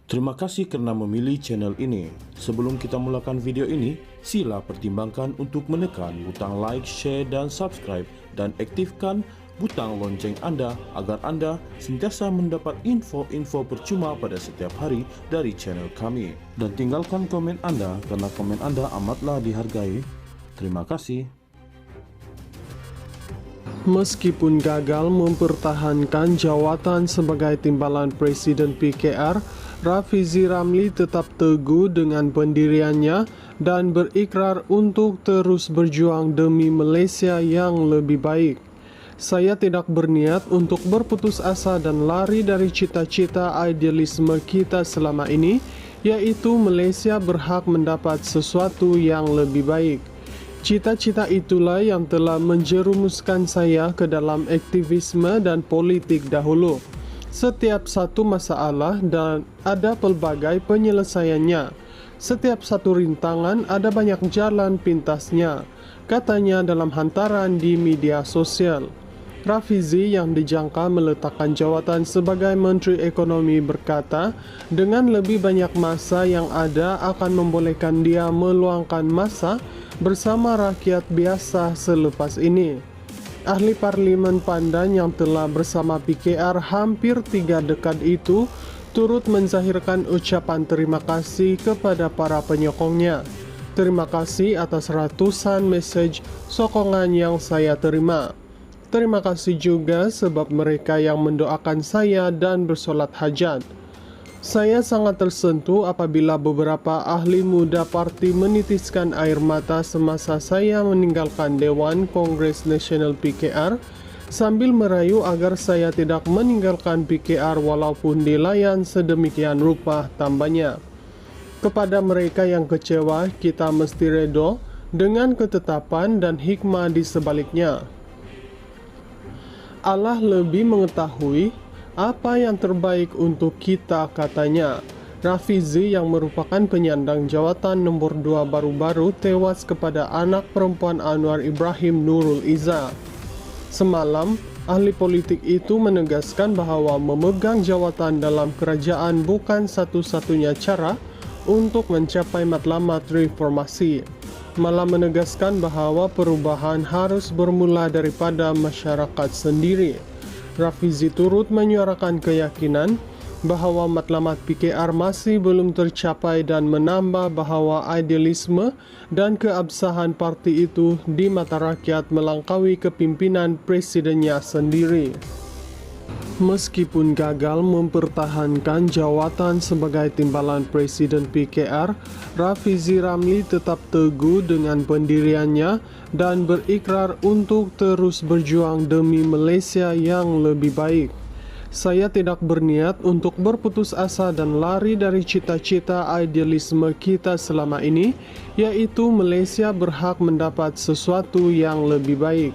Terima kasih karena memilih channel ini. Sebelum kita mulakan video ini, sila pertimbangkan untuk menekan butang like, share, dan subscribe, dan aktifkan butang lonceng Anda agar Anda sentiasa mendapat info-info percuma pada setiap hari dari channel kami. Dan tinggalkan komen Anda karena komen Anda amatlah dihargai. Terima kasih. Meskipun gagal mempertahankan jawatan sebagai timbalan Presiden PKR, Rafizi Ramli tetap teguh dengan pendiriannya dan berikrar untuk terus berjuang demi Malaysia yang lebih baik. Saya tidak berniat untuk berputus asa dan lari dari cita-cita idealisme kita selama ini, yaitu Malaysia berhak mendapat sesuatu yang lebih baik. Cita-cita itulah yang telah menjerumuskan saya ke dalam aktivisme dan politik dahulu. Setiap satu masalah dan ada pelbagai penyelesaiannya. Setiap satu rintangan ada banyak jalan pintasnya, katanya dalam hantaran di media sosial. Rafizi yang dijangka meletakkan jawatan sebagai Menteri Ekonomi berkata, dengan lebih banyak masa yang ada akan membolehkan dia meluangkan masa bersama rakyat biasa selepas ini. Ahli Parlimen Pandan yang telah bersama PKR hampir 3 dekad itu turut menzahirkan ucapan terima kasih kepada para penyokongnya. Terima kasih atas ratusan mesej sokongan yang saya terima. Terima kasih juga sebab mereka yang mendoakan saya dan bersolat hajat. Saya sangat tersentuh apabila beberapa ahli muda parti menitiskan air mata semasa saya meninggalkan Dewan Kongres Nasional PKR sambil merayu agar saya tidak meninggalkan PKR walaupun dilayan sedemikian rupa, tambahnya. Kepada mereka yang kecewa, kita mesti redo dengan ketetapan dan hikmah di sebaliknya. Allah lebih mengetahui apa yang terbaik untuk kita, katanya. Rafizi yang merupakan penyandang jawatan nombor 2 baru-baru tewas kepada anak perempuan Anwar Ibrahim Nurul Izzah. Semalam, ahli politik itu menegaskan bahawa memegang jawatan dalam kerajaan bukan satu-satunya cara untuk mencapai matlamat reformasi. Malah menegaskan bahawa perubahan harus bermula daripada masyarakat sendiri. Rafizi turut menyuarakan keyakinan bahawa matlamat PKR masih belum tercapai dan menambah bahawa idealisme dan keabsahan parti itu di mata rakyat melangkaui kepimpinan presidennya sendiri. Meskipun gagal mempertahankan jawatan sebagai timbalan Presiden PKR, Rafizi Ramli tetap teguh dengan pendiriannya dan berikrar untuk terus berjuang demi Malaysia yang lebih baik. Saya tidak berniat untuk berputus asa dan lari dari cita-cita idealisme kita selama ini, yaitu Malaysia berhak mendapat sesuatu yang lebih baik.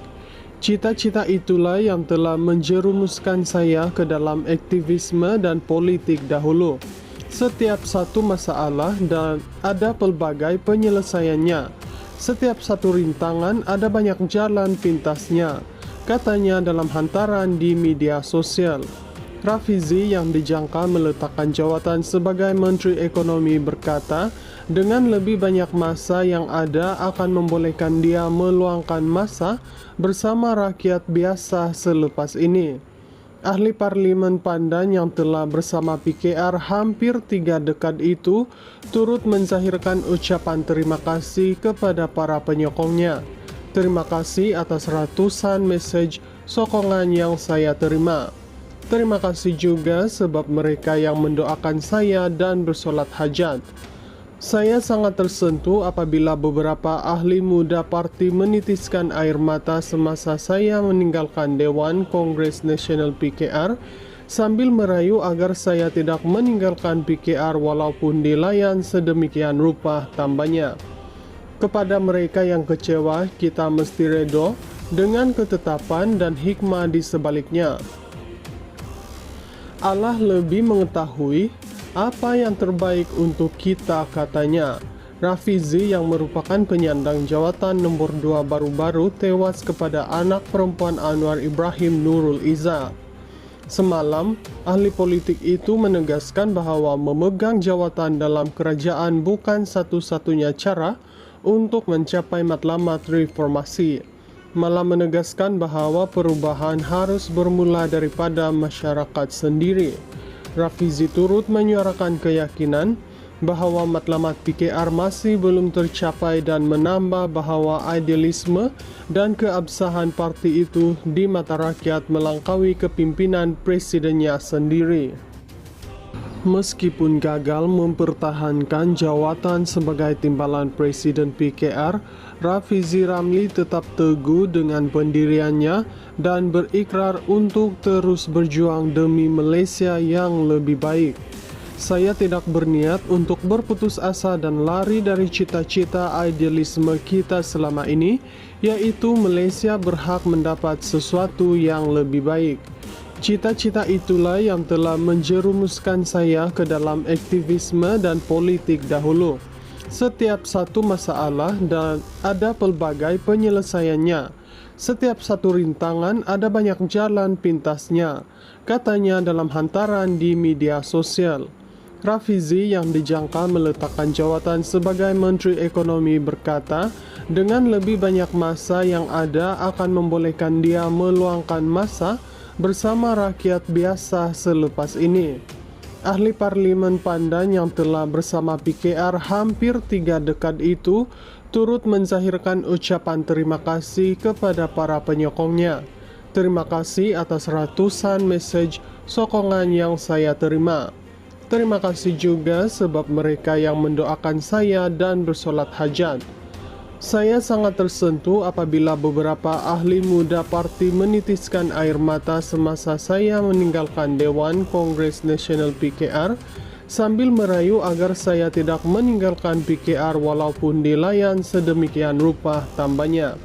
Cita-cita itulah yang telah menjerumuskan saya ke dalam aktivisme dan politik dahulu. Setiap satu masalah dan ada pelbagai penyelesaiannya. Setiap satu rintangan ada banyak jalan pintasnya, katanya dalam hantaran di media sosial. Rafizi yang dijangka meletakkan jawatan sebagai Menteri Ekonomi berkata, dengan lebih banyak masa yang ada akan membolehkan dia meluangkan masa bersama rakyat biasa selepas ini. Ahli Parlimen Pandan yang telah bersama PKR hampir 3 dekad itu turut menzahirkan ucapan terima kasih kepada para penyokongnya. Terima kasih atas ratusan mesej sokongan yang saya terima. Terima kasih juga sebab mereka yang mendoakan saya dan bersolat hajat. Saya sangat tersentuh apabila beberapa ahli muda parti menitiskan air mata semasa saya meninggalkan Dewan Kongres Nasional PKR sambil merayu agar saya tidak meninggalkan PKR walaupun dilayan sedemikian rupa, tambahnya. Kepada mereka yang kecewa, kita mesti redo dengan ketetapan dan hikmah di sebaliknya. Allah lebih mengetahui apa yang terbaik untuk kita, katanya. Rafizi yang merupakan penyandang jawatan nombor 2 baru-baru tewas kepada anak perempuan Anwar Ibrahim Nurul Izzah. Semalam, ahli politik itu menegaskan bahwa memegang jawatan dalam kerajaan bukan satu-satunya cara untuk mencapai matlamat reformasi, malah menegaskan bahwa perubahan harus bermula daripada masyarakat sendiri. Rafizi turut menyuarakan keyakinan bahwa matlamat PKR masih belum tercapai dan menambah bahwa idealisme dan keabsahan parti itu di mata rakyat melampaui kepimpinan presidennya sendiri. Meskipun gagal mempertahankan jawatan sebagai timbalan Presiden PKR, Rafizi Ramli tetap teguh dengan pendiriannya dan berikrar untuk terus berjuang demi Malaysia yang lebih baik. Saya tidak berniat untuk berputus asa dan lari dari cita-cita idealisme kita selama ini, yaitu Malaysia berhak mendapat sesuatu yang lebih baik. Cita-cita itulah yang telah menjerumuskan saya ke dalam aktivisme dan politik dahulu. Setiap satu masalah dan ada pelbagai penyelesaiannya. Setiap satu rintangan ada banyak jalan pintasnya, katanya dalam hantaran di media sosial. Rafizi yang dijangka meletakkan jawatan sebagai Menteri Ekonomi berkata, dengan lebih banyak masa yang ada akan membolehkan dia meluangkan masa bersama rakyat biasa selepas ini. Ahli Parlimen Pandan yang telah bersama PKR hampir 3 dekad itu turut menzahirkan ucapan terima kasih kepada para penyokongnya. Terima kasih atas ratusan mesej sokongan yang saya terima. Terima kasih juga sebab mereka yang mendoakan saya dan bersolat hajat. Saya sangat tersentuh apabila beberapa ahli muda parti menitiskan air mata semasa saya meninggalkan Dewan Kongres Nasional PKR sambil merayu agar saya tidak meninggalkan PKR walaupun dilayan sedemikian rupa, tambahnya.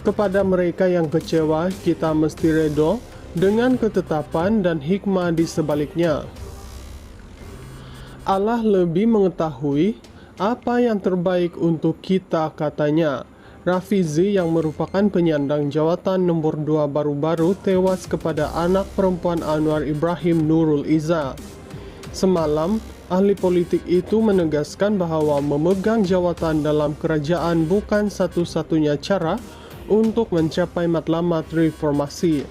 Kepada mereka yang kecewa, kita mesti redha dengan ketetapan dan hikmah di sebaliknya. Allah lebih mengetahui apa yang terbaik untuk kita, katanya. Rafizi yang merupakan penyandang jawatan nombor 2 baru-baru tewas kepada anak perempuan Anwar Ibrahim Nurul Izzah. Semalam, ahli politik itu menegaskan bahwa memegang jawatan dalam kerajaan bukan satu-satunya cara untuk mencapai matlamat reformasi,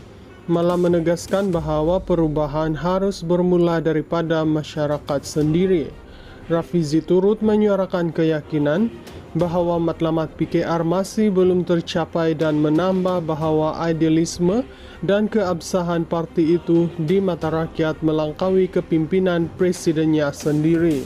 malah menegaskan bahwa perubahan harus bermula daripada masyarakat sendiri. Rafizi turut menyuarakan keyakinan bahwa matlamat PKR masih belum tercapai dan menambah bahwa idealisme dan keabsahan parti itu di mata rakyat melampaui kepimpinan presidennya sendiri.